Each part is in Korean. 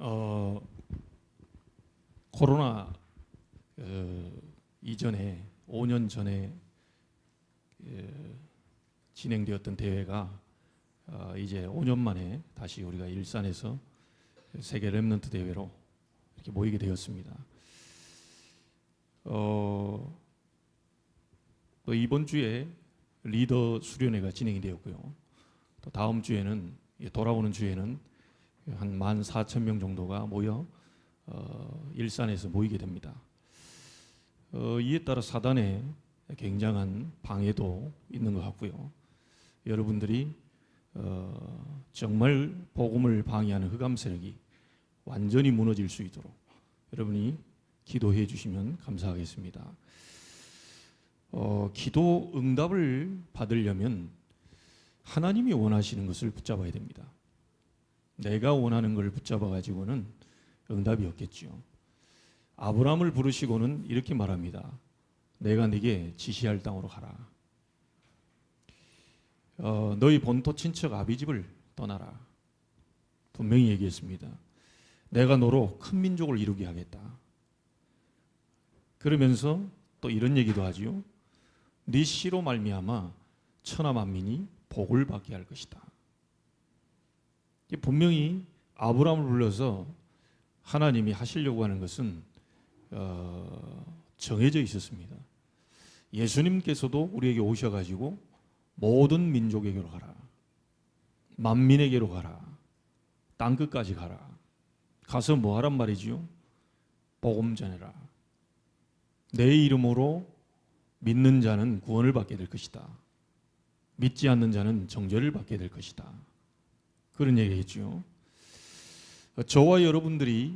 어, 코로나 이전에 5년 전에 진행되었던 대회가 이제 5년 만에 다시 우리가 일산에서 세계 랩런트 대회로 이렇게 모이게 되었습니다. 또 이번 주에 리더 수련회가 진행이 되었고요. 또 다음 주에는 돌아오는 주에는 한 14,000명 정도가 모여 일산에서 모이게 됩니다. 이에 따라 사단의 굉장한 방해도 있는 것 같고요. 여러분들이 정말 복음을 방해하는 흑암 세력이 완전히 무너질 수 있도록 여러분이 기도해 주시면 감사하겠습니다. 기도 응답을 받으려면 하나님이 원하시는 것을 붙잡아야 됩니다. 내가 원하는 걸 붙잡아 가지고는 응답이 없겠죠. 아브라함을 부르시고는 이렇게 말합니다. 내가 네게 지시할 땅으로 가라. 너희 본토 친척 아비집을 떠나라. 분명히 얘기했습니다. 내가 너로 큰 민족을 이루게 하겠다. 그러면서 또 이런 얘기도 하지요. 네 씨로 말미암아 천하 만민이 복을 받게 할 것이다. 분명히 아브라함을 불러서 하나님이 하시려고 하는 것은 정해져 있었습니다. 예수님께서도 우리에게 오셔가지고 모든 민족에게로 가라, 만민에게로 가라, 땅끝까지 가라. 가서 뭐 하란 말이지요? 복음 전해라. 내 이름으로 믿는 자는 구원을 받게 될 것이다. 믿지 않는 자는 정죄를 받게 될 것이다. 그런 얘기겠죠. 저와 여러분들이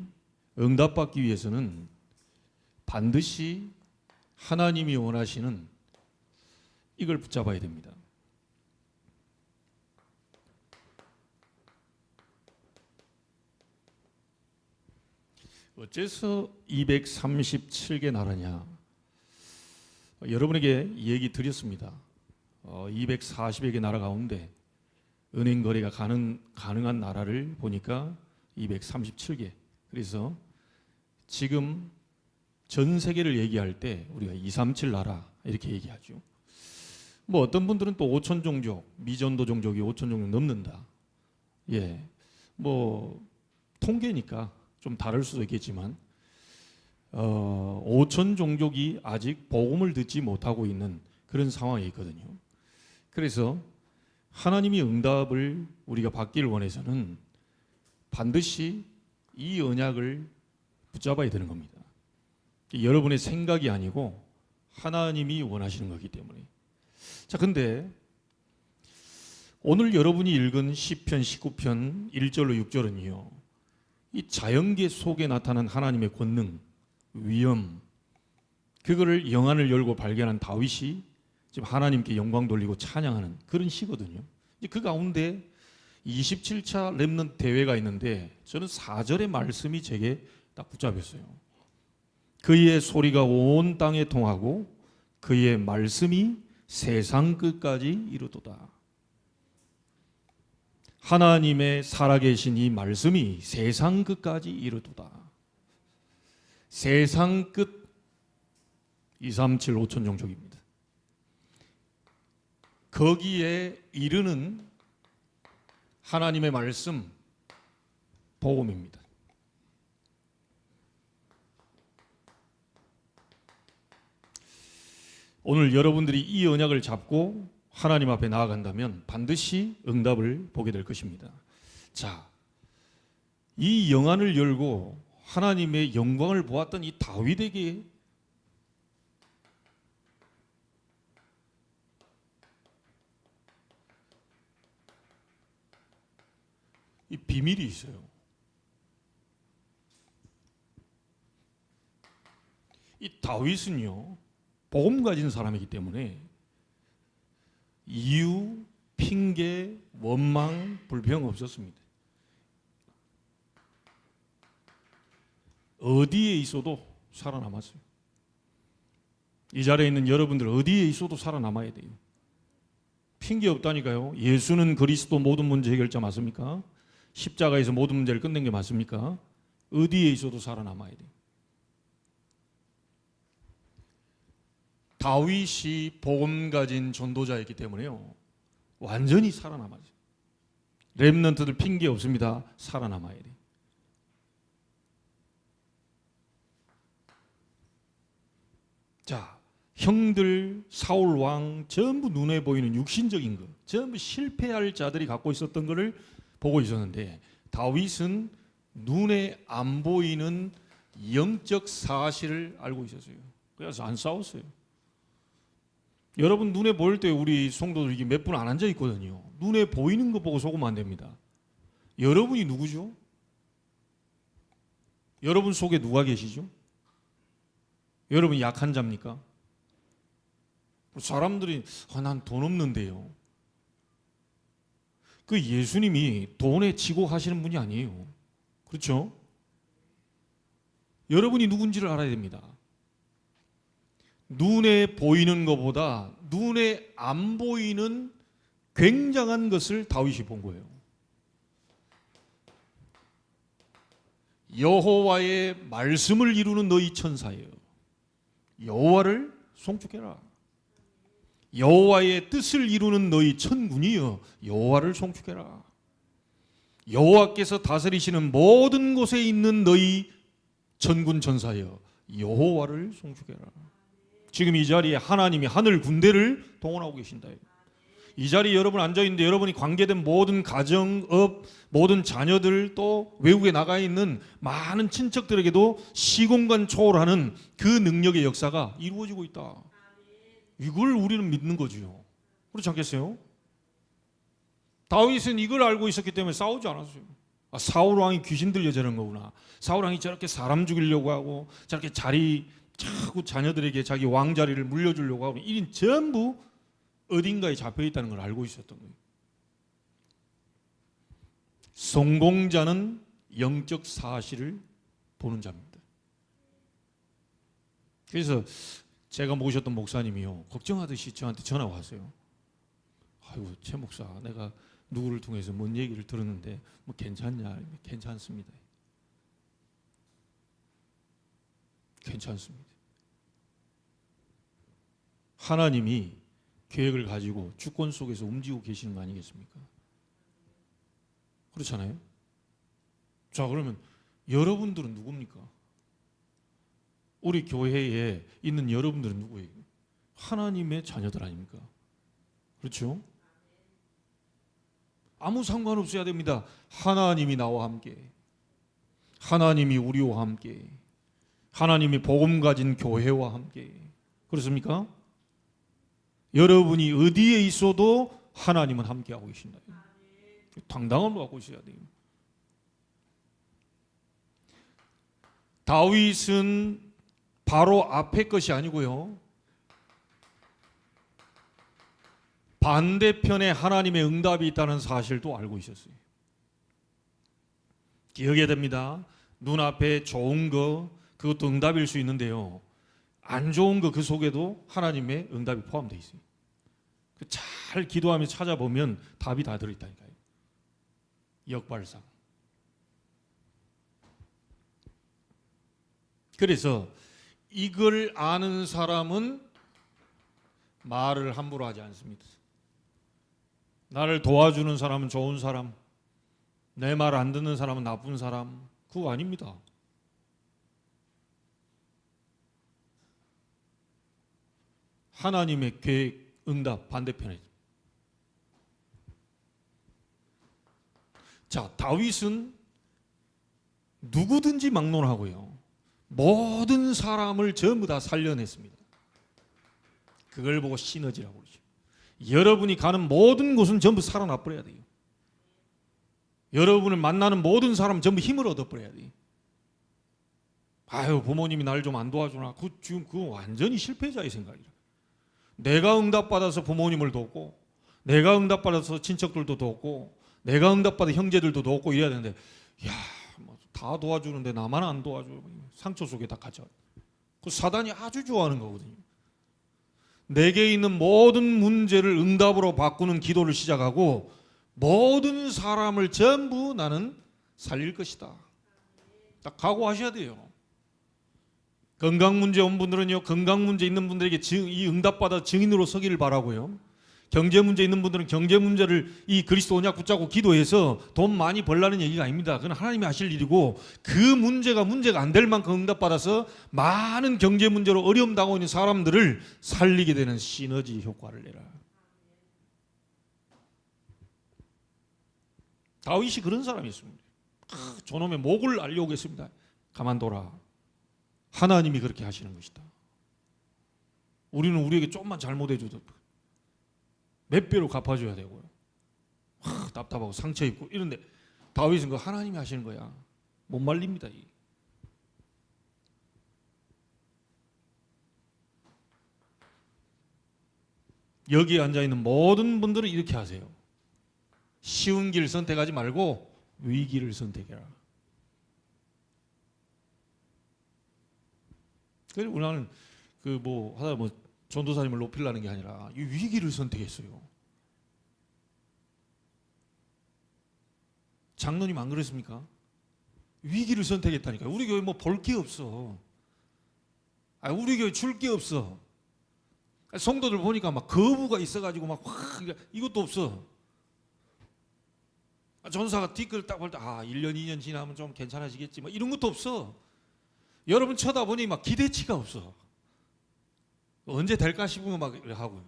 응답받기 위해서는 반드시 하나님이 원하시는 이걸 붙잡아야 됩니다. 어째서 237개 나라냐? 여러분에게 얘기 드렸습니다. 240여 개 나라 가운데 은행 거래가 가능한 나라를 보니까 237개. 그래서 지금 전 세계를 얘기할 때 우리가 237 나라 이렇게 얘기하죠. 뭐 어떤 분들은 또 5천 종족, 미전도 종족이 5천 종족 넘는다. 예, 뭐 통계니까 좀 다를 수도 있겠지만 5천 종족이 아직 복음을 듣지 못하고 있는 그런 상황에 있거든요. 그래서 하나님이 응답을 우리가 받기를 원해서는 반드시 이 언약을 붙잡아야 되는 겁니다. 여러분의 생각이 아니고 하나님이 원하시는 거기 때문에. 자, 근데 오늘 여러분이 읽은 시편 19편 1절로 6절은요. 이 자연계 속에 나타난 하나님의 권능, 위엄, 그거를 영안을 열고 발견한 다윗이 지금 하나님께 영광 돌리고 찬양하는 그런 시거든요. 그 가운데 27차 렘넌트 대회가 있는데 저는 4절의 말씀이 제게 딱 붙잡혔어요. 그의 소리가 온 땅에 통하고 그의 말씀이 세상 끝까지 이르도다. 하나님의 살아계신 이 말씀이 세상 끝까지 이르도다. 세상 끝 237 5천 종족입니다. 거기에 이르는 하나님의 말씀, 복음입니다. 오늘 여러분들이 이 언약을 잡고 하나님 앞에 나아간다면 반드시 응답을 보게 될 것입니다. 자, 이 영안을 열고 하나님의 영광을 보았던 이 다윗에게 이 비밀이 있어요. 이 다윗은요, 복음 가진 사람이기 때문에 이유, 핑계, 원망, 불평 없었습니다. 어디에 있어도 살아남았어요. 이 자리에 있는 여러분들 어디에 있어도 살아남아야 돼요. 핑계 없다니까요. 예수는 그리스도 모든 문제 해결자 맞습니까? 십자가에서 모든 문제를 끝낸 게 맞습니까? 어디에 있어도 살아남아야 돼요. 다윗이 복음 가진 전도자였기 때문에요. 완전히 살아남아요. 렘넌트들 핑계 없습니다. 살아남아야 돼요. 자, 형들 사울 왕 전부 눈에 보이는 육신적인 것, 전부 실패할 자들이 갖고 있었던 것을 보고 있었는데 다윗은 눈에 안 보이는 영적 사실을 알고 있었어요. 그래서 안 싸웠어요. 여러분 눈에 보일 때 우리 성도들 이게 몇 분 안 앉아 있거든요. 눈에 보이는 거 보고 속으면 안 됩니다. 여러분이 누구죠? 여러분 속에 누가 계시죠? 여러분 약한 자입니까? 사람들이 난 돈 없는데요. 그 예수님이 돈에 지고 하시는 분이 아니에요. 그렇죠? 여러분이 누군지를 알아야 됩니다. 눈에 보이는 것보다 눈에 안 보이는 굉장한 것을 다윗이 본 거예요. 여호와의 말씀을 이루는 너희 천사예요. 여호와를 송축해라. 여호와의 뜻을 이루는 너희 천군이여 여호와를 송축해라. 여호와께서 다스리시는 모든 곳에 있는 너희 천군 천사여 여호와를 송축해라. 지금 이 자리에 하나님이 하늘 군대를 동원하고 계신다. 이 자리에 여러분 앉아있는데 여러분이 관계된 모든 가정, 업, 모든 자녀들 또 외국에 나가 있는 많은 친척들에게도 시공간 초월하는 그 능력의 역사가 이루어지고 있다. 이걸 우리는 믿는 거지요. 그렇지 않겠어요? 다윗은 이걸 알고 있었기 때문에 싸우지 않았어요. 아, 사울 왕이 귀신 들려 저런 거구나. 사울 왕이 저렇게 사람 죽이려고 하고 저렇게 자꾸 자녀들에게 자기 왕자리를 물려주려고 하고 이린 전부 어딘가에 잡혀 있다는 걸 알고 있었던 거예요. 성공자는 영적 사실을 보는 자입니다. 그래서 제가 모셨던 목사님이요 걱정하듯이 저한테 전화가 왔어요. 아이고 최 목사 내가 누구를 통해서 뭔 얘기를 들었는데 뭐 괜찮냐? 괜찮습니다. 괜찮습니다. 하나님이 계획을 가지고 주권 속에서 움직이고 계시는 거 아니겠습니까? 그렇잖아요. 자 그러면 여러분들은 누굽니까? 우리 교회에 있는 여러분들은 누구예요? 하나님의 자녀들 아닙니까? 그렇죠? 아무 상관없어야 됩니다. 하나님이 나와 함께, 하나님이 우리와 함께, 하나님이 복음 가진 교회와 함께. 그렇습니까? 여러분이 어디에 있어도 하나님은 함께하고 계신다. 당당함을 갖고 있어야 돼요. 다윗은 바로 앞에 것이 아니고요 반대편에 하나님의 응답이 있다는 사실도 알고 있었어요. 기억해야 됩니다. 눈앞에 좋은 거 그것도 응답일 수 있는데요 안 좋은 거 그 속에도 하나님의 응답이 포함되어 있어요. 잘 기도하면서 찾아보면 답이 다 들어있다니까요. 역발상. 그래서 이걸 아는 사람은 말을 함부로 하지 않습니다. 나를 도와주는 사람은 좋은 사람, 내 말 안 듣는 사람은 나쁜 사람, 그거 아닙니다. 하나님의 계획, 응답 반대편에. 자, 다윗은 누구든지 막론하고요 모든 사람을 전부 다 살려냈습니다. 그걸 보고 시너지라고 그러죠. 여러분이 가는 모든 곳은 전부 살아나버려야 돼요. 여러분을 만나는 모든 사람은 전부 힘을 얻어버려야 돼요. 아유 부모님이 날 좀 안 도와주나 지금 그거 완전히 실패자의 생각이라. 내가 응답받아서 부모님을 돕고 내가 응답받아서 친척들도 돕고 내가 응답받아 형제들도 돕고 이래야 되는데 다 도와주는데 나만 안 도와줘. 상처 속에 다 갇혀. 그 사단이 아주 좋아하는 거거든요. 내게 있는 모든 문제를 응답으로 바꾸는 기도를 시작하고 모든 사람을 전부 나는 살릴 것이다. 딱 각오하셔야 돼요. 건강 문제 온 분들은요, 건강 문제 있는 분들에게 이 응답받아 증인으로 서기를 바라고요. 경제 문제 있는 분들은 경제 문제를 이 그리스도 언약 붙잡고 기도해서 돈 많이 벌라는 얘기가 아닙니다. 그건 하나님이 하실 일이고, 그 문제가 안 될 만큼 응답받아서 많은 경제 문제로 어려움 당하고 있는 사람들을 살리게 되는 시너지 효과를 내라. 다윗이 그런 사람이었습니다. 저놈의 목을 알려오겠습니다. 가만둬라. 하나님이 그렇게 하시는 것이다. 우리는 우리에게 조금만 잘못해줘도 몇 배로 갚아줘야 되고요. 답답하고 상처 입고 이런데 다윗은 그 하나님이 하시는 거야. 못 말립니다. 여기에 앉아있는 모든 분들은 이렇게 하세요. 쉬운 길 선택하지 말고 위기를 선택해라. 그래서 우리는 하다 전도사님을 높이려는 게 아니라 이 위기를 선택했어요. 장로님 안 그랬습니까? 위기를 선택했다니까요. 우리 교회 볼 게 없어. 우리 교회 줄 게 없어. 성도들 보니까 거부가 있어가지고 이것도 없어. 전도사가 댓글 딱 볼 때 1년 2년 지나면 좀 괜찮아지겠지 이런 것도 없어. 여러분 쳐다보니 기대치가 없어. 언제 될까 싶으면 하고요.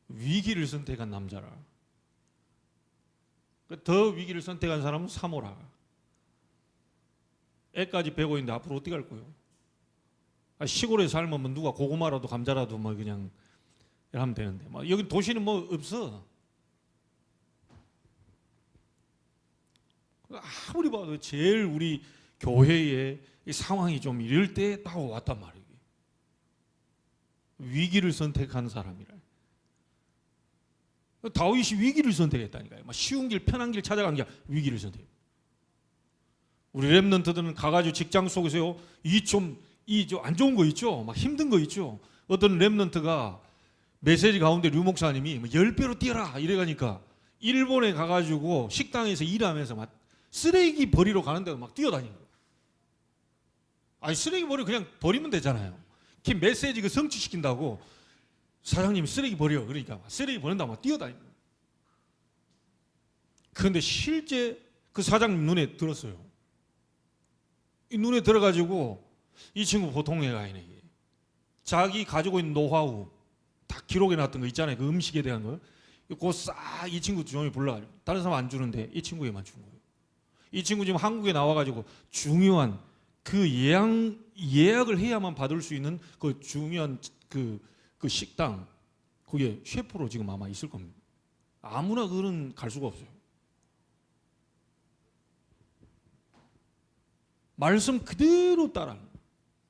위기를 선택한 남자라. 더 위기를 선택한 사람은 사모라. 애까지 베고 있는데 앞으로 어떻게 할 거예요? 시골에 살면 누가 고구마라도 감자라도 그냥 하면 되는데 여기 도시는 없어. 아무리 봐도 제일 우리 교회의 상황이 좀 이럴 때 딱 왔단 말이에요. 위기를 선택한 사람이라. 다윗이 위기를 선택했다니까요. 쉬운 길, 편한 길 찾아가는 게 위기를 선택해요. 우리 렘넌트들은 가가지고 직장 속에서요, 안 좋은 거 있죠? 힘든 거 있죠? 어떤 렘넌트가 메시지 가운데 류 목사님이 10배로 뛰어라! 이래가니까 일본에 가가지고 식당에서 일하면서 쓰레기 버리러 가는데도 뛰어다니는 거예요. 쓰레기 그냥 버리면 되잖아요. 메시지 성취시킨다고 사장님이 쓰레기 버려. 그러니까 쓰레기 버린다고 뛰어다니는 거예요. 그런데 실제 그 사장님 눈에 들었어요. 이 눈에 들어가지고 이 친구 보통 애가 아니네. 자기 가지고 있는 노하우 다 기록해놨던 거 있잖아요. 그 음식에 대한 거. 그거 싹 이 친구 조용히 불러가지고 다른 사람 안 주는데 이 친구에만 준 거예요. 이 친구 지금 한국에 나와가지고 중요한 그 예약을 해야만 받을 수 있는 그 중요한 그 식당, 그게 셰프로 지금 아마 있을 겁니다. 아무나 그런 갈 수가 없어요. 말씀 그대로 따라하는 거예요.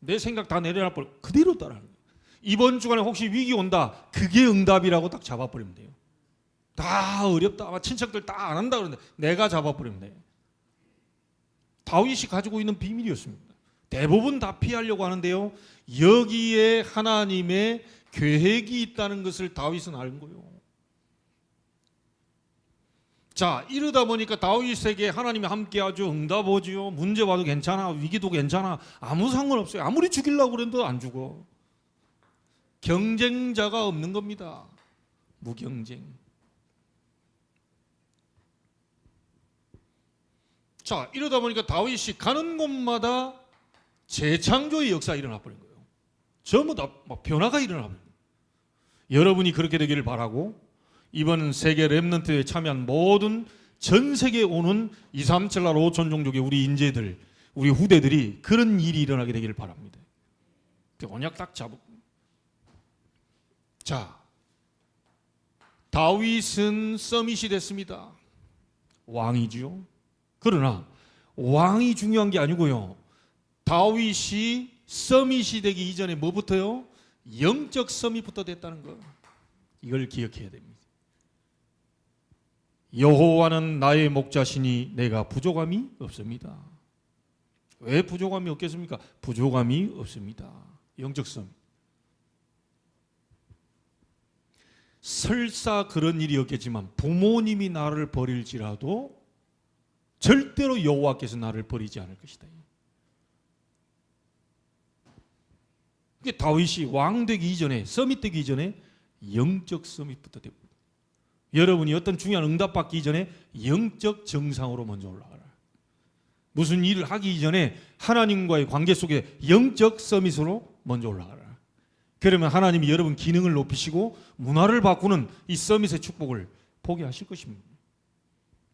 내 생각 다 내려놔 버려 그대로 따라하는 거예요. 이번 주간에 혹시 위기 온다, 그게 응답이라고 딱 잡아버리면 돼요. 다 어렵다, 친척들 다 안 한다 그러는데 내가 잡아버리면 돼요. 다윗이 가지고 있는 비밀이었습니다. 대부분 다 피하려고 하는데요, 여기에 하나님의 계획이 있다는 것을 다윗은 알 거예요. 자, 이러다 보니까 다윗에게 하나님이 함께하죠. 응답 오지요. 문제 와도 괜찮아, 위기도 괜찮아, 아무 상관없어요. 아무리 죽이려고 그래도 안 죽어. 경쟁자가 없는 겁니다. 무경쟁. 자, 이러다 보니까 다윗이 가는 곳마다 재창조의 역사가 일어나 버린 거예요. 전부 다 변화가 일어나 버린 거예요. 여러분이 그렇게 되기를 바라고, 이번 세계 렘넌트에 참여한 모든 전 세계에 오는 237 나라 5천 종족의 우리 인재들, 우리 후대들이 그런 일이 일어나게 되기를 바랍니다. 언약 딱 잡고. 자, 다윗은 서밋이 됐습니다. 왕이죠. 그러나 왕이 중요한 게 아니고요, 다윗이 서밋이 되기 이전에 뭐부터요? 영적 서밋부터 됐다는 거, 이걸 기억해야 됩니다. 여호와는 나의 목자시니 내가 부족함이 없습니다. 왜 부족함이 없겠습니까? 부족함이 없습니다. 영적 서밋. 설사 그런 일이 없겠지만 부모님이 나를 버릴지라도 절대로 여호와께서 나를 버리지 않을 것이다. 다윗이 왕 되기 이전에, 서밋 되기 이전에 영적 서밋부터 되고, 여러분이 어떤 중요한 응답 받기 이전에 영적 정상으로 먼저 올라가라. 무슨 일을 하기 이전에 하나님과의 관계 속에 영적 서밋으로 먼저 올라가라. 그러면 하나님이 여러분 기능을 높이시고 문화를 바꾸는 이 서밋의 축복을 보게 하실 것입니다.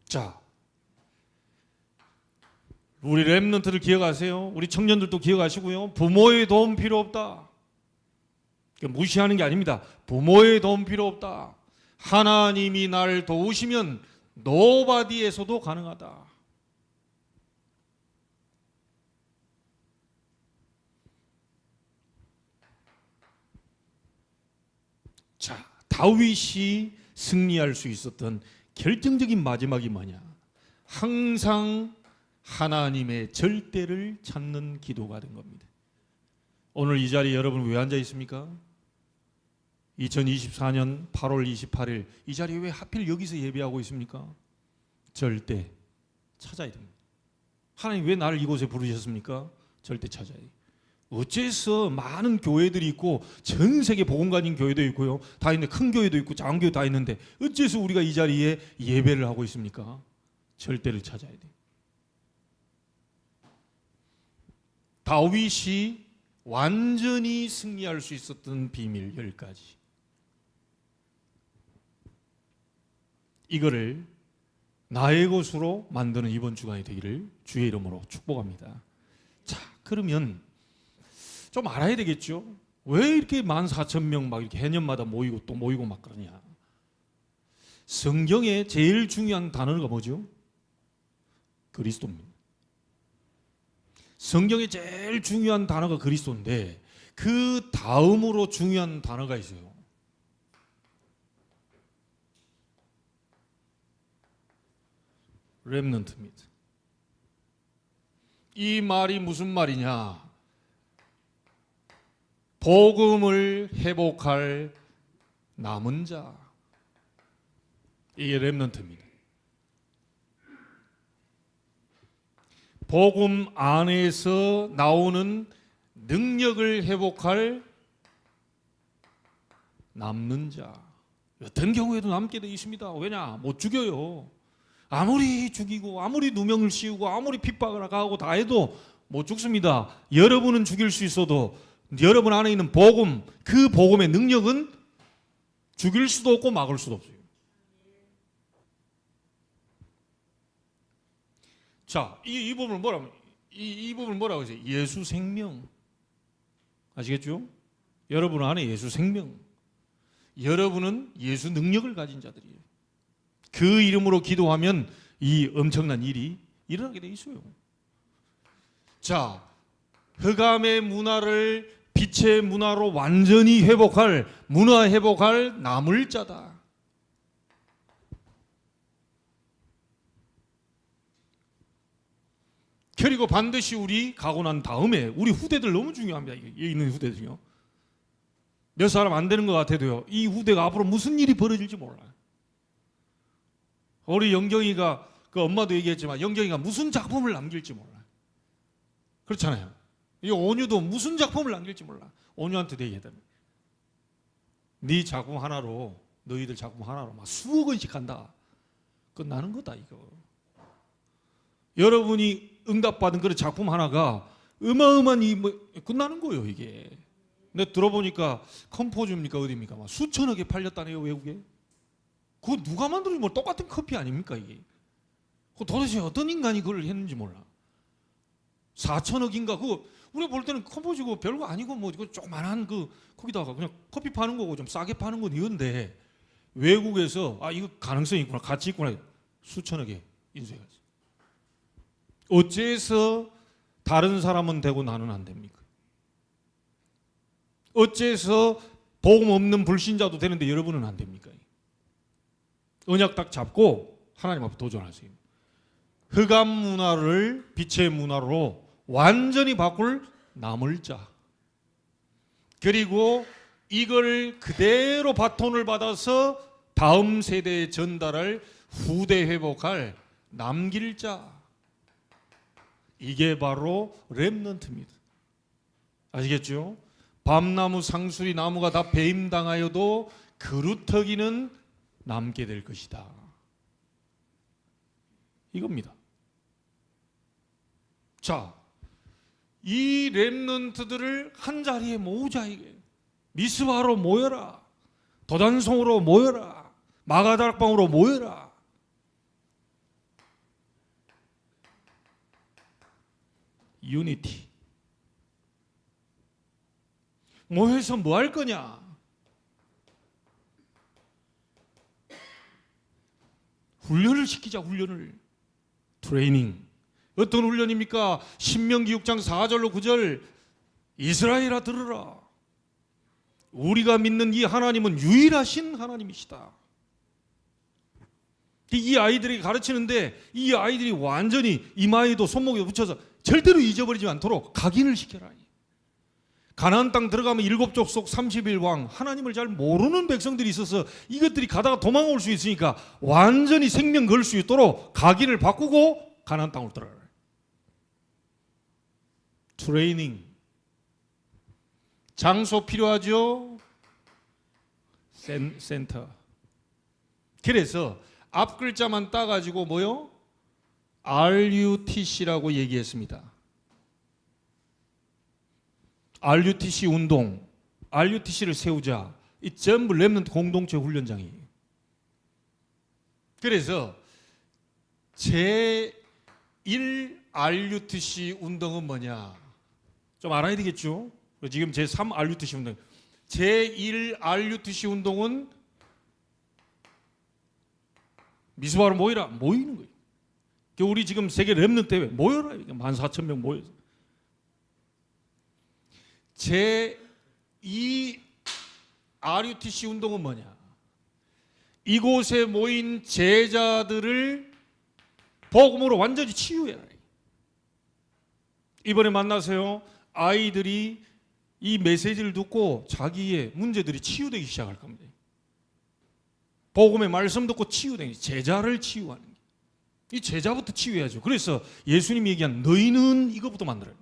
자, 우리 렘넌트들 기억하세요. 우리 청년들도 기억하시고요. 부모의 도움 필요 없다. 무시하는 게 아닙니다. 부모의 도움 필요 없다. 하나님이 날 도우시면 노바디에서도 가능하다. 자, 다윗이 승리할 수 있었던 결정적인 마지막이 뭐냐? 항상 하나님의 절대를 찾는 기도가 된 겁니다. 오늘 이 자리에 여러분 왜 앉아 있습니까? 2024년 8월 28일 이 자리에 왜 하필 여기서 예배하고 있습니까? 절대 찾아야 됩니다. 하나님 왜 나를 이곳에 부르셨습니까? 절대 찾아야 돼요. 어째서 많은 교회들이 있고 전 세계 복음 가진 교회도 있고요, 다 있는데 큰 교회도 있고 작은 교회 다 있는데 어째서 우리가 이 자리에 예배를 하고 있습니까? 절대를 찾아야 돼요. 다윗이 완전히 승리할 수 있었던 비밀 10가지. 이거를 나의 것으로 만드는 이번 주간이 되기를 주의 이름으로 축복합니다. 자, 그러면 좀 알아야 되겠죠? 왜 이렇게 14,000명 막 이렇게 해년마다 모이고 또 모이고 막 그러냐? 성경의 제일 중요한 단어가 뭐죠? 그리스도입니다. 성경의 제일 중요한 단어가 그리스도인데 그 다음으로 중요한 단어가 있어요. 렘넌트입니다. 이 말이 무슨 말이냐? 복음을 회복할 남은 자. 이게 렘넌트입니다. 복음 안에서 나오는 능력을 회복할 남는 자. 어떤 경우에도 남게 되어 있습니다. 왜냐? 못 죽여요. 아무리 죽이고 아무리 누명을 씌우고 아무리 핍박을 하고 다 해도 못 죽습니다. 여러분은 죽일 수 있어도 여러분 안에 있는 복음, 그 복음의 능력은 죽일 수도 없고 막을 수도 없어요. 자, 이 부분을 이 부분을 뭐라고 하세요? 예수 생명. 아시겠죠? 여러분 안에 예수 생명. 여러분은 예수 능력을 가진 자들이에요. 그 이름으로 기도하면 이 엄청난 일이 일어나게 돼 있어요. 자, 흑암의 문화를 빛의 문화로 완전히 회복할, 문화 회복할 남을 자다. 그리고 반드시 우리 가고 난 다음에 우리 후대들 너무 중요합니다. 여기 있는 후대들요. 몇 사람 안 되는 것 같아도요, 이 후대가 앞으로 무슨 일이 벌어질지 몰라요. 우리 영경이가, 그 엄마도 얘기했지만 영경이가 무슨 작품을 남길지 몰라요. 그렇잖아요. 이 온유도 무슨 작품을 남길지 몰라. 온유한테 얘기해야 됩니다. 네 작품 하나로, 너희들 작품 하나로 막 수억 원씩 한다. 끝나는 거다 이거. 여러분이 응답받은 그런 작품 하나가 어마어마한 끝나는 거예요 이게. 근데 들어보니까 컴포즈입니까 어디입니까? 막 수천억에 팔렸다네요 외국에. 그거 누가 만들어준 뭐 똑같은 커피 아닙니까 이게? 그 도대체 어떤 인간이 그걸 했는지 몰라. 4천억인가 그거 우리가 볼 때는 컴포즈고 별거 아니고 뭐 이거 조그만한 그 거기다가 그냥 커피 파는 거고 좀 싸게 파는 건 이건데 외국에서 아 이거 가능성이 있구나 가치 있구나 수천억에 인수해가지고. 어째서 다른 사람은 되고 나는 안 됩니까? 어째서 복음 없는 불신자도 되는데 여러분은 안 됩니까? 언약 딱 잡고 하나님 앞에 도전하세요. 흑암 문화를 빛의 문화로 완전히 바꿀 남을 자. 그리고 이걸 그대로 바톤을 받아서 다음 세대에 전달할 후대 회복할 남길 자. 이게 바로 렘넌트입니다. 아시겠죠? 밤나무 상수리 나무가 다 배임당하여도 그루터기는 남게 될 것이다. 이겁니다. 자, 이 렘넌트들을 한 자리에 모으자. 이게 미스바로 모여라, 도단성으로 모여라, 마가다락방으로 모여라. 유니티. 모여서 뭐 할 거냐? 훈련을 시키자. 훈련을. 트레이닝. 어떤 훈련입니까? 신명기 6장 4절로 9절. 이스라엘아 들으라. 우리가 믿는 이 하나님은 유일하신 하나님이시다. 이 아이들에게 가르치는데 이 아이들이 완전히 이마에도 손목에 붙여서 절대로 잊어버리지 않도록 각인을 시켜라. 가나안 땅 들어가면 7족속 31왕, 하나님을 잘 모르는 백성들이 있어서 이것들이 가다가 도망올 수 있으니까 완전히 생명 걸 수 있도록 각인을 바꾸고 가나안 땅으로 들어가라. 트레이닝. 장소 필요하죠? 센터. 그래서 앞 글자만 따가지고 뭐요? RUTC라고 얘기했습니다. RUTC 운동, RUTC를 세우자. 이 전부 렘넌트 공동체 훈련장이에요. 그래서 제1 RUTC 운동은 뭐냐? 좀 알아야 되겠죠? 지금 제3 RUTC 운동. 제1 RUTC 운동은 미스바로 모이라. 모이는 거예요. 우리 지금 세계 렘넌트 대회 모여라. 14,000명 모여서. 제2 RUTC 운동은 뭐냐? 이곳에 모인 제자들을 복음으로 완전히 치유해라. 이번에 만나세요. 아이들이 이 메시지를 듣고 자기의 문제들이 치유되기 시작할 겁니다. 복음의 말씀 듣고 치유되기, 제자를 치유하는 게. 이 제자부터 치유해야죠. 그래서 예수님이 얘기한 너희는 이것부터 만들어요.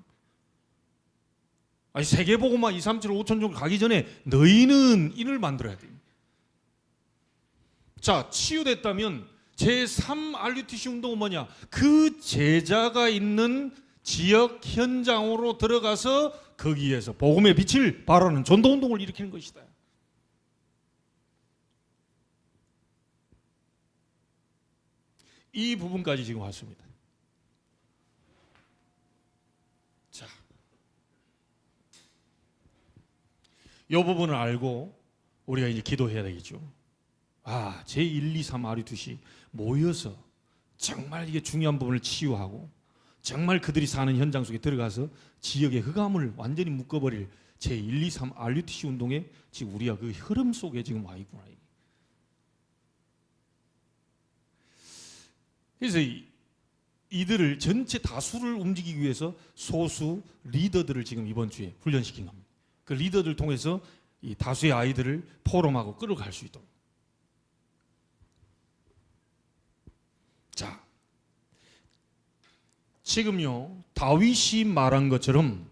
아니 세계복음화 2, 3, 7, 5천 정도 가기 전에 너희는 이를 만들어야 돼요. 자, 치유됐다면 제3 RUTC 운동은 뭐냐? 그 제자가 있는 지역 현장으로 들어가서 거기에서 복음의 빛을 발하는 전도운동을 일으키는 것이다. 이 부분까지 지금 왔습니다. 자, 이 부분을 알고 우리가 이제 기도해야 되겠죠. 아, 제1, 2, 3 RUTC 모여서 정말 이게 중요한 부분을 치유하고 정말 그들이 사는 현장 속에 들어가서 지역의 흑암을 완전히 묶어버릴 제1, 2, 3 RUTC 운동에 지금 우리가 그 흐름 속에 지금 와 있구나. 그래서 이들을 전체 다수를 움직이기 위해서 소수 리더들을 지금 이번 주에 훈련시킨 겁니다. 그 리더들 통해서 이 다수의 아이들을 포럼하고 끌어갈 수 있도록. 자, 지금요 다윗이 말한 것처럼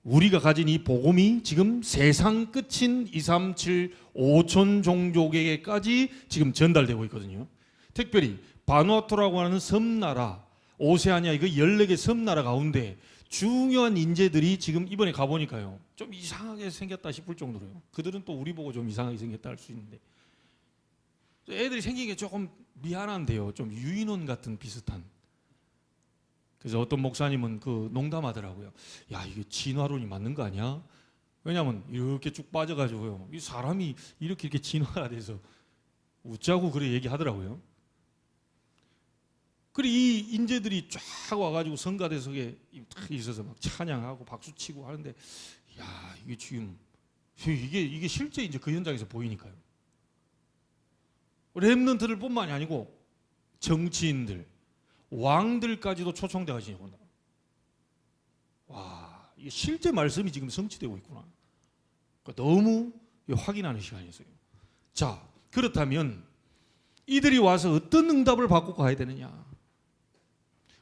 우리가 가진 이 복음이 지금 세상 끝인 2, 3, 7, 5천 종족에게까지 지금 전달되고 있거든요. 특별히 바누아투라고 하는 섬나라, 오세아니아 그 14개 섬나라 가운데 중요한 인재들이 지금 이번에 가보니까요 좀 이상하게 생겼다 싶을 정도로요. 그들은 또 우리 보고 좀 이상하게 생겼다 할 수 있는데 애들이 생긴 게 조금 미안한데요. 좀 유인원 같은 비슷한. 그래서 어떤 목사님은 그 농담하더라고요. 야, 이게 진화론이 맞는 거 아니야? 왜냐하면 이렇게 쭉 빠져가지고요 이 사람이 이렇게 진화가 돼서 웃자고 그래 얘기하더라고요. 그리고 이 인재들이 쫙 와가지고 성가대석에 탁 있어서 막 찬양하고 박수치고 하는데, 야, 이게 지금 이게 실제 이제 그 현장에서 보이니까요. 렘넌트들 뿐만이 아니고 정치인들, 왕들까지도 초청돼 가시고 온다. 와, 이게 실제 말씀이 지금 성취되고 있구나. 그러니까 너무 확인하는 시간이었어요. 자, 그렇다면 이들이 와서 어떤 응답을 받고 가야 되느냐?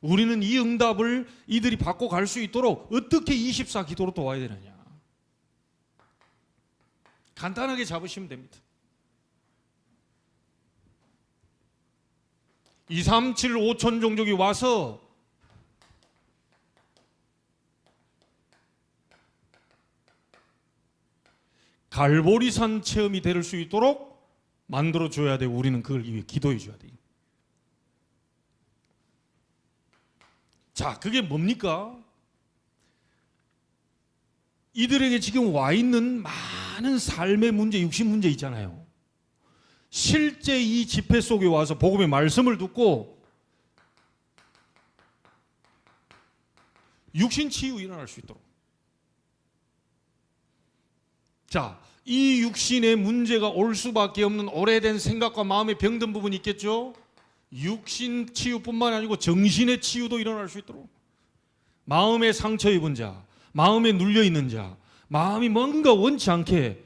우리는 이 응답을 이들이 받고 갈 수 있도록 어떻게 24 기도로 도와야 되느냐? 간단하게 잡으시면 됩니다. 237 5천 종족이 와서 갈보리산 체험이 될 수 있도록 만들어줘야 돼. 우리는 그걸 위해 기도해 줘야 돼. 자, 그게 뭡니까? 이들에게 지금 와 있는 많은 삶의 문제, 육신 문제 있잖아요. 실제 이 집회 속에 와서 복음의 말씀을 듣고 육신 치유 일어날 수 있도록. 자, 이 육신의 문제가 올 수밖에 없는 오래된 생각과 마음의 병든 부분이 있겠죠. 육신 치유뿐만 아니고 정신의 치유도 일어날 수 있도록. 마음의 상처 입은 자, 마음에 눌려 있는 자, 마음이 뭔가 원치 않게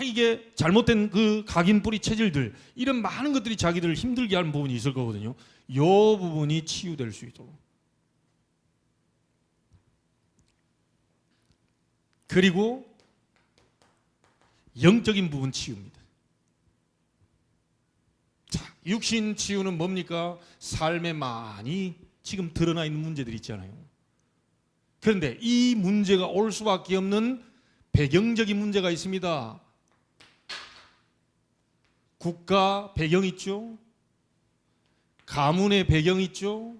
이게 잘못된 그 각인뿌리 체질들, 이런 많은 것들이 자기들을 힘들게 하는 부분이 있을 거거든요. 이 부분이 치유될 수 있도록. 그리고 영적인 부분 치유입니다. 자, 육신 치유는 뭡니까? 삶에 많이 지금 드러나 있는 문제들이 있잖아요. 그런데 이 문제가 올 수밖에 없는 배경적인 문제가 있습니다. 국가 배경 있죠. 가문의 배경 있죠.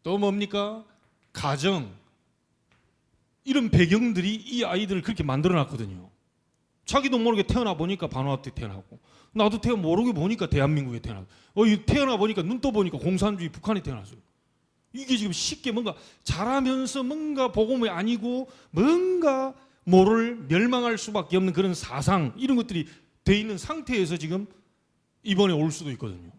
또 뭡니까? 가정. 이런 배경들이 이 아이들을 그렇게 만들어 놨거든요. 자기도 모르게 태어나 보니까 바누아투에 태어나고, 나도 모르게 보니까 대한민국에 태어나고, 태어나 보니까 눈 떠 보니까 공산주의 북한에 태어났어요. 이게 지금 쉽게 뭔가 자라면서 뭔가 복음이 아니고 뭔가 뭐를 멸망할 수밖에 없는 그런 사상, 이런 것들이 돼 있는 상태에서 지금 이번에 올 수도 있거든요.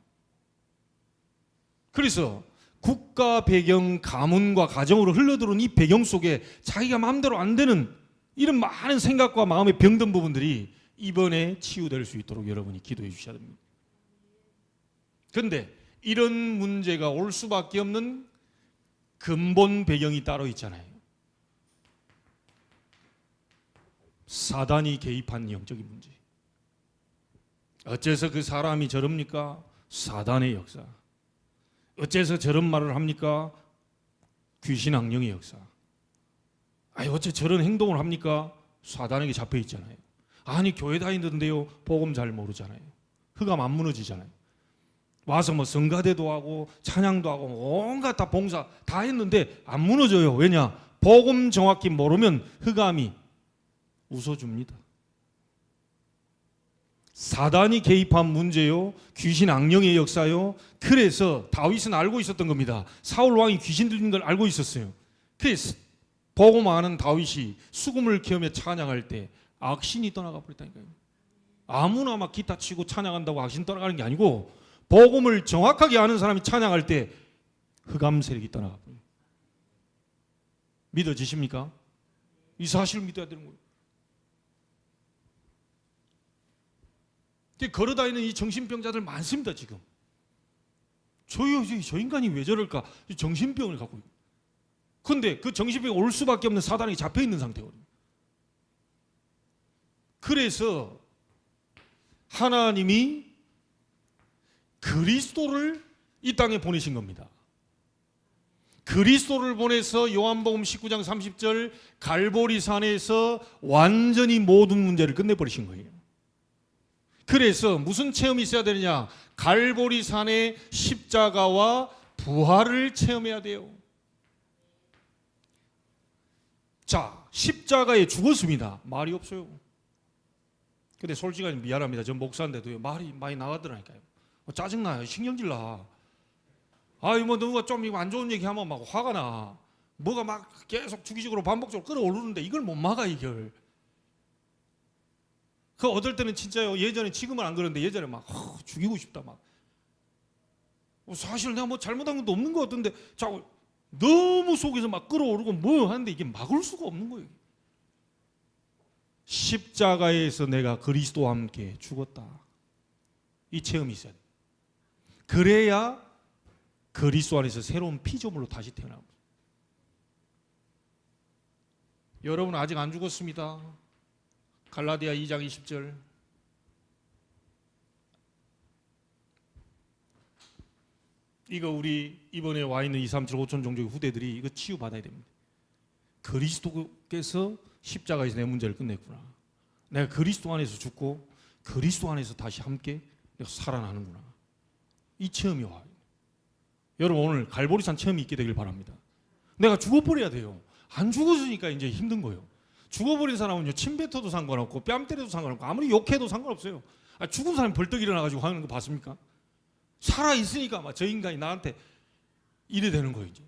그래서 국가 배경, 가문과 가정으로 흘러들어온 이 배경 속에 자기가 마음대로 안 되는 이런 많은 생각과 마음의 병든 부분들이 이번에 치유될 수 있도록 여러분이 기도해 주셔야 됩니다. 그런데 이런 문제가 올 수밖에 없는 근본 배경이 따로 있잖아요. 사단이 개입한 영적인 문제. 어째서 그 사람이 저럽니까? 사단의 역사. 어째서 저런 말을 합니까? 귀신 악령의 역사. 아니, 어째 저런 행동을 합니까? 사단에게 잡혀 있잖아요. 아니, 교회 다니는데요, 복음 잘 모르잖아요. 흑암 안 무너지잖아요. 와서 뭐 성가대도 하고 찬양도 하고 온갖 다 봉사 다 했는데 안 무너져요. 왜냐? 복음 정확히 모르면 흑암이 웃어줍니다. 사단이 개입한 문제요, 귀신 악령의 역사요. 그래서 다윗은 알고 있었던 겁니다. 사울 왕이 귀신 들린 걸 알고 있었어요. 그래서 복음 아는 다윗이 수금을 키우며 찬양할 때 악신이 떠나가 버렸다니까요. 아무나 막 기타 치고 찬양한다고 악신 떠나가는 게 아니고, 복음을 정확하게 아는 사람이 찬양할 때 흑암 세력이 떠나가 버려요. 믿어지십니까? 이 사실을 믿어야 되는 거예요. 걸어다니는 이 정신병자들 많습니다. 지금 저 인간이 왜 저럴까? 정신병을 갖고 있고, 그런데 그 정신병이 올 수밖에 없는 사단이 잡혀있는 상태거든요. 그래서 하나님이 그리스도를 이 땅에 보내신 겁니다. 그리스도를 보내서 요한복음 19장 30절 갈보리산에서 완전히 모든 문제를 끝내버리신 거예요. 그래서 무슨 체험이 있어야 되느냐? 갈보리산의 십자가와 부활을 체험해야 돼요. 자, 십자가에 죽었습니다. 말이 없어요. 근데 솔직히 미안합니다. 전 목사인데도요, 말이 많이 나가더라니까요. 짜증나요. 신경질 나. 뭐 누가 좀 안 좋은 얘기하면 막 화가 나. 뭐가 막 계속 주기적으로 반복적으로 끌어오르는데 이걸 못 막아, 이걸. 그 어떨 때는 진짜요, 예전에, 지금은 안 그러는데 예전에 막 죽이고 싶다 막. 사실 내가 뭐 잘못한 것도 없는 것 같은데 자꾸 너무 속에서 막 끌어오르고 뭐 하는데 이게 막을 수가 없는 거예요. 십자가에서 내가 그리스도와 함께 죽었다, 이 체험이 있어야 돼. 그래야 그리스도 안에서 새로운 피조물로 다시 태어납니다. 여러분 아직 안 죽었습니다. 갈라디아 2장 20절. 이거 우리 이번에 와 있는 2, 3, 7, 5천 종족의 후대들이 이거 치유받아야 됩니다. 그리스도께서 십자가에서 내 문제를 끝냈구나. 내가 그리스도 안에서 죽고 그리스도 안에서 다시 함께 살아나는구나. 이 체험이 와요. 여러분 오늘 갈보리산 체험이 있게 되길 바랍니다. 내가 죽어버려야 돼요. 안 죽었으니까 이제 힘든 거예요. 죽어버린 사람은요, 침 뱉어도 상관없고 뺨 때려도 상관없고 아무리 욕해도 상관없어요. 죽은 사람이 벌떡 일어나가지고 하는 거 봤습니까? 살아있으니까 막 저 인간이 나한테 이래 되는 거예요. 이제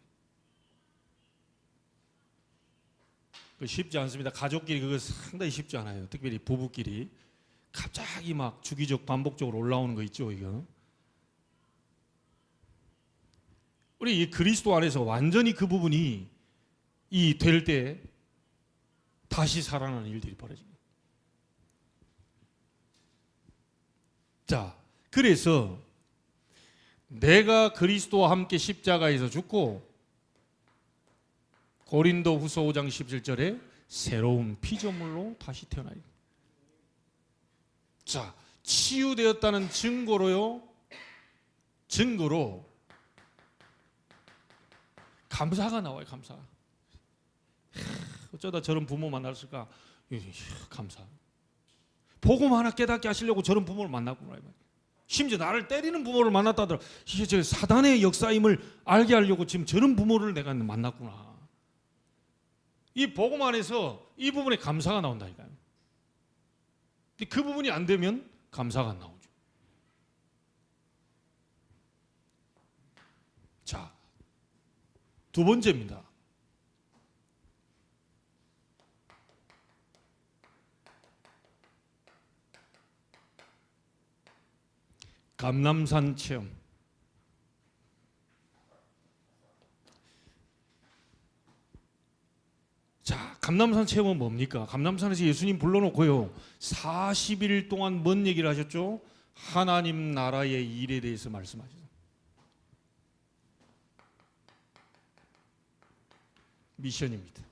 쉽지 않습니다. 가족끼리 그거 상당히 쉽지 않아요. 특별히 부부끼리 갑자기 막 주기적 반복적으로 올라오는 거 있죠. 이거 우리 이 그리스도 안에서 완전히 그 부분이 이 될 때 다시 살아나는 일들이 벌어집니다. 자, 그래서 내가 그리스도와 함께 십자가에서 죽고 고린도 후서 5장 17절에 새로운 피조물로 다시 태어나요. 자, 치유되었다는 증거로 감사가 나와요. 감사. 어쩌다 저런 부모 만났을까? 감사. 복음 하나 깨닫게 하시려고 저런 부모를 만났구나. 심지어 나를 때리는 부모를 만났다더라. 이게 저 사단의 역사임을 알게 하려고 지금 저런 부모를 내가 만났구나. 이 복음 안에서 이 부분에 감사가 나온다니까요. 근데 그 부분이 안 되면 감사가 안 나오죠. 자, 두 번째입니다. 감람산 체험. 자, 감람산 체험은 뭡니까? 감람산에서 예수님 불러놓고요 40일 동안 뭔 얘기를 하셨죠? 하나님 나라의 일에 대해서 말씀하셨어요. 미션입니다.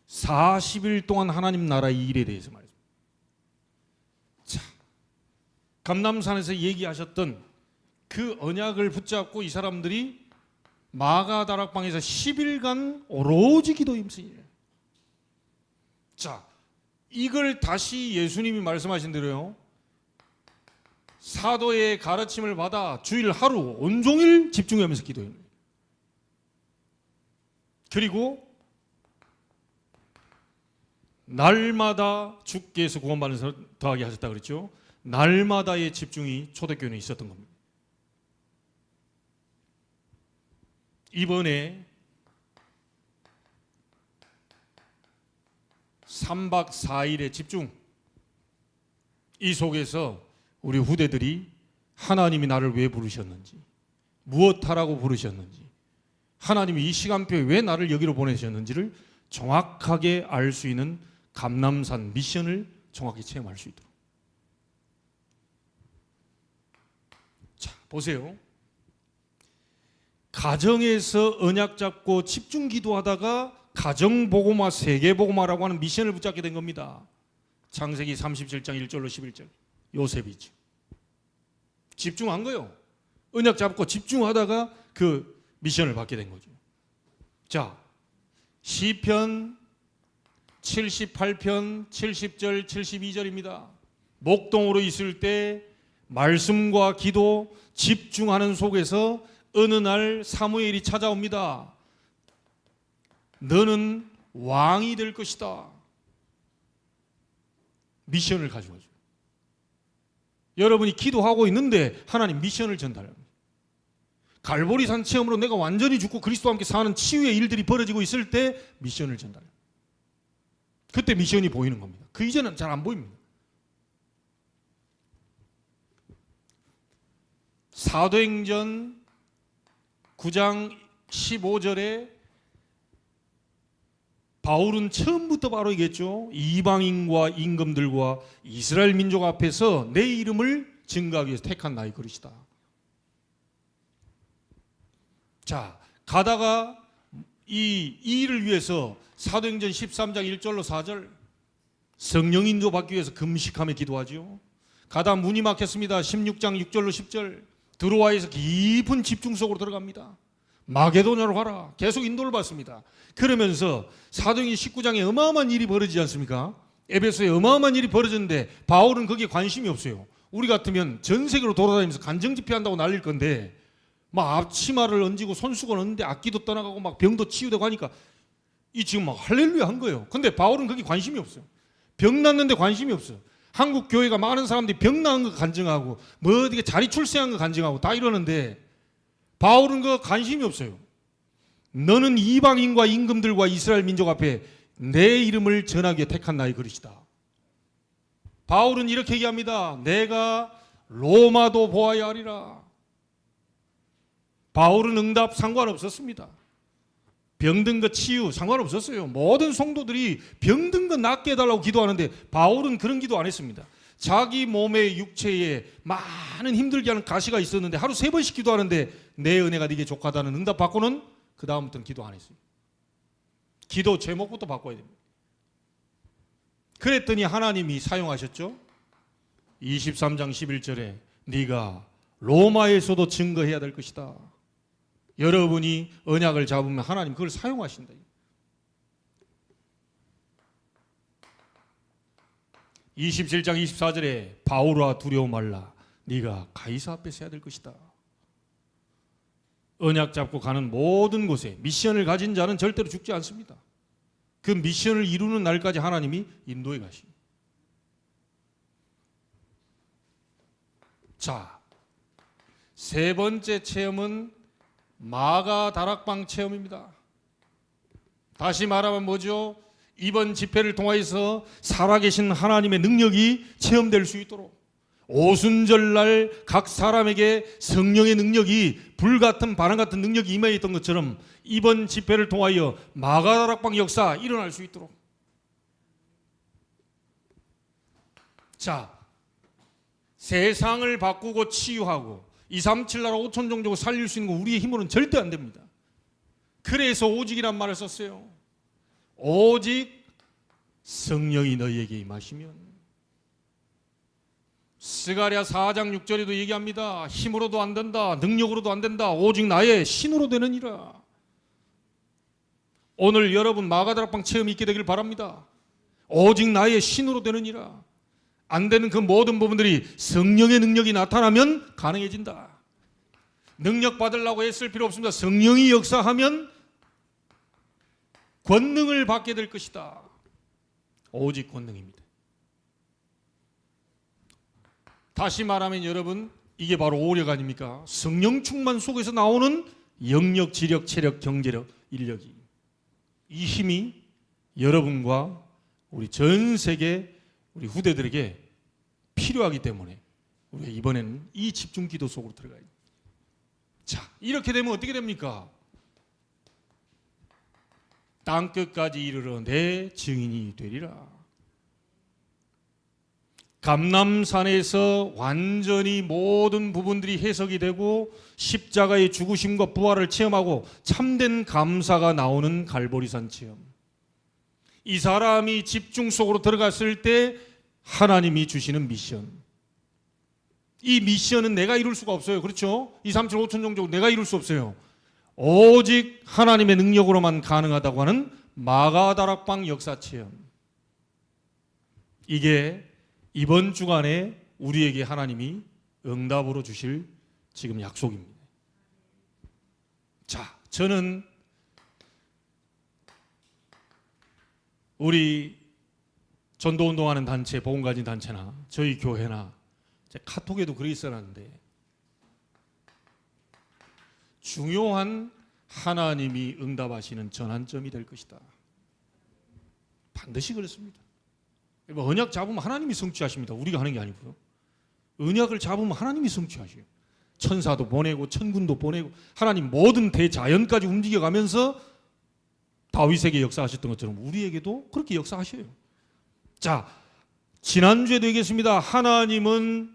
40일 동안 하나님 나라의 일에 대해서 말씀하셨어요. 자, 감람산에서 얘기하셨던 그 언약을 붙잡고 이 사람들이 마가다락방에서 10일간 오로지 기도 힘쓰니라. 자, 이걸 다시 예수님이 말씀하신 대로요, 사도의 가르침을 받아 주일 하루 온종일 집중하면서 기도해요. 그리고 날마다 주께서 구원받는 사람 더하게 하셨다 그랬죠. 날마다의 집중이 초대교회는 있었던 겁니다. 이번에 3박 4일의 집중, 이 속에서 우리 후대들이 하나님이 나를 왜 부르셨는지, 무엇하라고 부르셨는지, 하나님이 이 시간표에 왜 나를 여기로 보내셨는지를 정확하게 알 수 있는 감람산 미션을 정확히 체험할 수 있도록. 자, 보세요. 가정에서 언약 잡고 집중 기도하다가 가정복음화, 세계복음화라고 하는 미션을 붙잡게 된 겁니다. 창세기 37장 1절로 11절. 요셉이죠. 집중한 거요. 언약 잡고 집중하다가 그 미션을 받게 된 거죠. 자, 시편 78편 70절 72절입니다. 목동으로 있을 때 말씀과 기도 집중하는 속에서 어느 날 사무엘이 찾아옵니다. 너는 왕이 될 것이다. 미션을 가져가죠. 여러분이 기도하고 있는데 하나님 미션을 전달합니다. 갈보리산 체험으로 내가 완전히 죽고 그리스도와 함께 사는 치유의 일들이 벌어지고 있을 때 미션을 전달해요. 그때 미션이 보이는 겁니다. 그 이전은 잘 안 보입니다. 사도행전 9장 15절에 바울은 처음부터 바로 얘기했죠. 이방인과 임금들과 이스라엘 민족 앞에서 내 이름을 증거하기 위해서 택한 나의 그릇이다. 자, 가다가 이 일을 위해서 사도행전 13장 1절로 4절 성령 인도 받기 위해서 금식하며 기도하죠. 가다 문이 막혔습니다. 16장 6절로 10절. 드로아에서 깊은 집중 속으로 들어갑니다. 마게도냐로 가라. 계속 인도를 받습니다. 그러면서 사도행전 19장에 어마어마한 일이 벌어지지 않습니까? 에베소에 어마어마한 일이 벌어졌는데 바울은 거기에 관심이 없어요. 우리 같으면 전 세계로 돌아다니면서 간정 집회한다고 날릴 건데 막 앞치마를 얹고 손수건 얹는데 악기도 떠나가고 막 병도 치유되고 하니까 이 지금 막 할렐루야 한 거예요. 근데 바울은 거기 관심이 없어요. 병 났는데 관심이 없어요. 한국 교회가 많은 사람들이 병 나은 거 간증하고 뭐 어디 자리 출세한 거 간증하고 다 이러는데 바울은 그 관심이 없어요. 너는 이방인과 임금들과 이스라엘 민족 앞에 내 이름을 전하기에 택한 나의 그릇이다. 바울은 이렇게 얘기합니다. 내가 로마도 보아야 하리라. 바울은 응답 상관없었습니다. 병든 것 치유 상관없었어요. 모든 성도들이 병든 것 낫게 해달라고 기도하는데 바울은 그런 기도 안 했습니다. 자기 몸의 육체에 많은 힘들게 하는 가시가 있었는데 하루 3번씩 기도하는데 내 은혜가 네게 족하다는 응답 받고는 그 다음부터는 기도 안 했어요. 기도 제목부터 바꿔야 됩니다. 그랬더니 하나님이 사용하셨죠. 23장 11절에 네가 로마에서도 증거해야 될 것이다. 여러분이 언약을 잡으면 하나님 그걸 사용하신다. 27장 24절에 바울아 두려워 말라. 네가 가이사 앞에 서야 될 것이다. 언약 잡고 가는 모든 곳에 미션을 가진 자는 절대로 죽지 않습니다. 그 미션을 이루는 날까지 하나님이 인도해 가십니다. 자, 세 번째 체험은 마가 다락방 체험입니다. 다시 말하면 뭐죠? 이번 집회를 통해서 살아계신 하나님의 능력이 체험될 수 있도록 오순절날 각 사람에게 성령의 능력이 불같은 바람 같은 능력이 임해 있던 것처럼 이번 집회를 통하여 마가 다락방 역사 일어날 수 있도록. 자, 세상을 바꾸고 치유하고 237 나라 5천 종족을 살릴 수 있는 건 우리의 힘으로는 절대 안 됩니다. 그래서 오직이란 말을 썼어요. 오직 성령이 너희에게 임하시면. 스가랴 4장 6절에도 얘기합니다. 힘으로도 안 된다. 능력으로도 안 된다. 오직 나의 신으로 되느니라. 오늘 여러분 마가다락방 체험이 있게 되길 바랍니다. 오직 나의 신으로 되느니라. 안 되는 그 모든 부분들이 성령의 능력이 나타나면 가능해진다. 능력 받으려고 애쓸 필요 없습니다. 성령이 역사하면 권능을 받게 될 것이다. 오직 권능입니다. 다시 말하면 여러분 이게 바로 오력 아닙니까? 성령 충만 속에서 나오는 영력, 지력, 체력, 경제력, 인력이 이 힘이 여러분과 우리 전 세계 우리 후대들에게 필요하기 때문에 우리가 이번에는 이 집중 기도 속으로 들어가야 됩니다. 자, 이렇게 되면 어떻게 됩니까? 땅끝까지 이르러 내 증인이 되리라. 감람산에서 완전히 모든 부분들이 해석이 되고 십자가의 죽으심과 부활을 체험하고 참된 감사가 나오는 갈보리산 체험. 이 사람이 집중 속으로 들어갔을 때 하나님이 주시는 미션. 이 미션은 내가 이룰 수가 없어요. 그렇죠? 2, 3, 7, 5천 종족 내가 이룰 수 없어요. 오직 하나님의 능력으로만 가능하다고 하는 마가다락방 역사 체험. 이게 이번 주간에 우리에게 하나님이 응답으로 주실 지금 약속입니다. 자, 저는 우리 전도운동하는 단체, 복음 가진 단체나 저희 교회나 카톡에도 글이 써놨는데 중요한 하나님이 응답하시는 전환점이 될 것이다. 반드시 그렇습니다. 언약 잡으면 하나님이 성취하십니다. 우리가 하는 게 아니고요. 언약을 잡으면 하나님이 성취하셔요. 천사도 보내고 천군도 보내고 하나님 모든 대자연까지 움직여가면서 다윗에게 역사하셨던 것처럼 우리에게도 그렇게 역사하셔요. 자, 지난주에도 얘기했습니다. 하나님은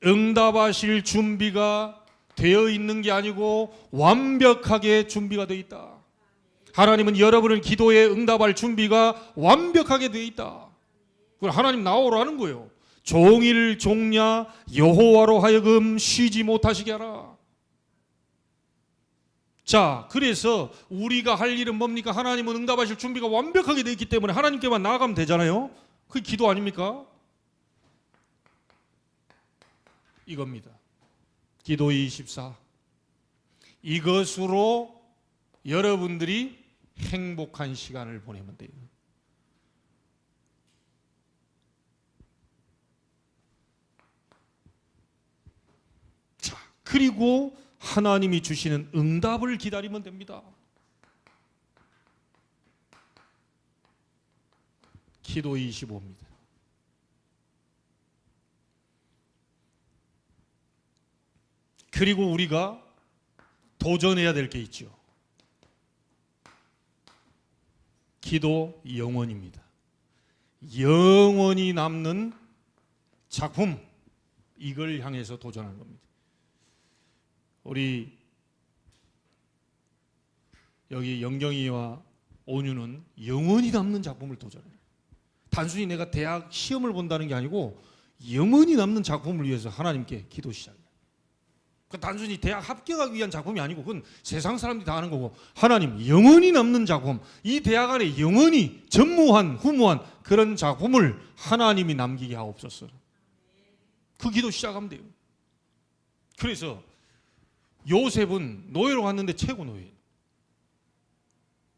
응답하실 준비가 되어 있는 게 아니고 완벽하게 준비가 되어 있다. 하나님은 여러분을 기도에 응답할 준비가 완벽하게 되어 있다. 그걸 하나님 나오라는 거예요. 종일 종야 여호와로 하여금 쉬지 못하시게 하라. 자, 그래서 우리가 할 일은 뭡니까? 하나님은 응답하실 준비가 완벽하게 되어 있기 때문에 하나님께만 나아가면 되잖아요. 그게 기도 아닙니까? 이겁니다. 기도 24. 이것으로 여러분들이 행복한 시간을 보내면 돼요. 자, 그리고 하나님이 주시는 응답을 기다리면 됩니다. 기도 25입니다. 그리고 우리가 도전해야 될 게 있죠. 기도 영원입니다. 영원히 남는 작품, 이걸 향해서 도전하는 겁니다. 우리 여기 영경이와 온유는 영원히 남는 작품을 도전해요. 단순히 내가 대학 시험을 본다는 게 아니고 영원히 남는 작품을 위해서 하나님께 기도 시작해요. 단순히 대학 합격하기 위한 작품이 아니고 그건 세상 사람들이 다 하는 거고, 하나님 영원히 남는 작품, 이 대학 안에 영원히 전무한 후무한 그런 작품을 하나님이 남기게 하옵소서. 그 기도 시작하면 돼요. 그래서 요셉은 노예로 갔는데 최고 노예,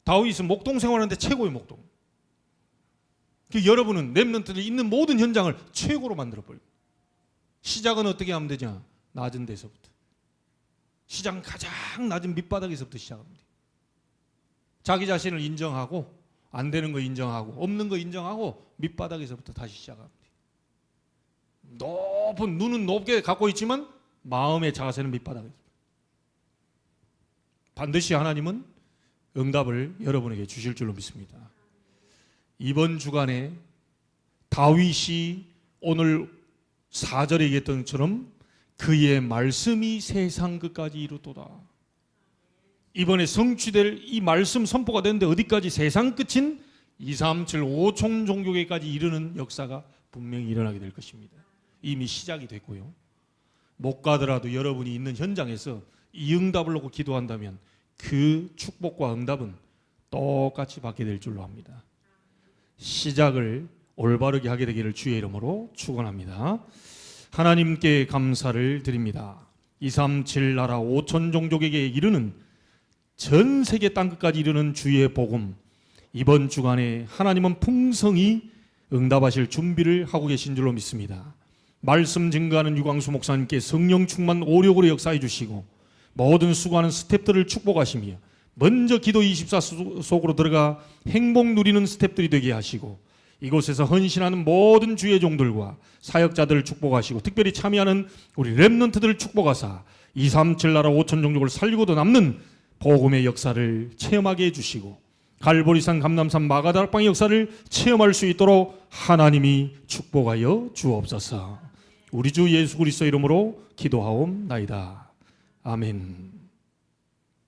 다윗은 목동 생활하는데 최고의 목동. 여러분은 렘넌트들 있는 모든 현장을 최고로 만들어버려요. 시작은 어떻게 하면 되냐? 낮은 데서부터. 시장 가장 낮은 밑바닥에서부터 시작합니다. 자기 자신을 인정하고, 안 되는 거 인정하고, 없는 거 인정하고, 밑바닥에서부터 다시 시작합니다. 높은 눈은 높게 갖고 있지만 마음의 자세는 밑바닥에서. 반드시 하나님은 응답을 여러분에게 주실 줄로 믿습니다. 이번 주간에 다윗이 오늘 4절에 얘기했던 것처럼 그의 말씀이 세상 끝까지 이루도다. 이번에 성취될 이 말씀 선포가 되는데 어디까지? 세상 끝인 2, 3, 7, 5총 종교계까지 이르는 역사가 분명히 일어나게 될 것입니다. 이미 시작이 됐고요. 못 가더라도 여러분이 있는 현장에서 이 응답을 놓고 기도한다면 그 축복과 응답은 똑같이 받게 될 줄로 합니다. 시작을 올바르게 하게 되기를 주의 이름으로 축원합니다. 하나님께 감사를 드립니다. 2, 3, 7 나라 5천 종족에게 이르는, 전 세계 땅끝까지 이르는 주의 복음, 이번 주간에 하나님은 풍성히 응답하실 준비를 하고 계신 줄로 믿습니다. 말씀 증거하는 유광수 목사님께 성령 충만 오력으로 역사해 주시고 모든 수고하는 스태프들을 축복하시며 먼저 기도 24 속으로 들어가 행복 누리는 스태프들이 되게 하시고, 이곳에서 헌신하는 모든 주의 종들과 사역자들을 축복하시고, 특별히 참여하는 우리 렘넌트들을 축복하사 2, 3, 7 나라 5천 종족을 살리고도 남는 복음의 역사를 체험하게 해주시고, 갈보리산, 감남산, 마가다락방의 역사를 체험할 수 있도록 하나님이 축복하여 주옵소서. 우리 주 예수 그리스도 이름으로 기도하옵나이다. 아멘.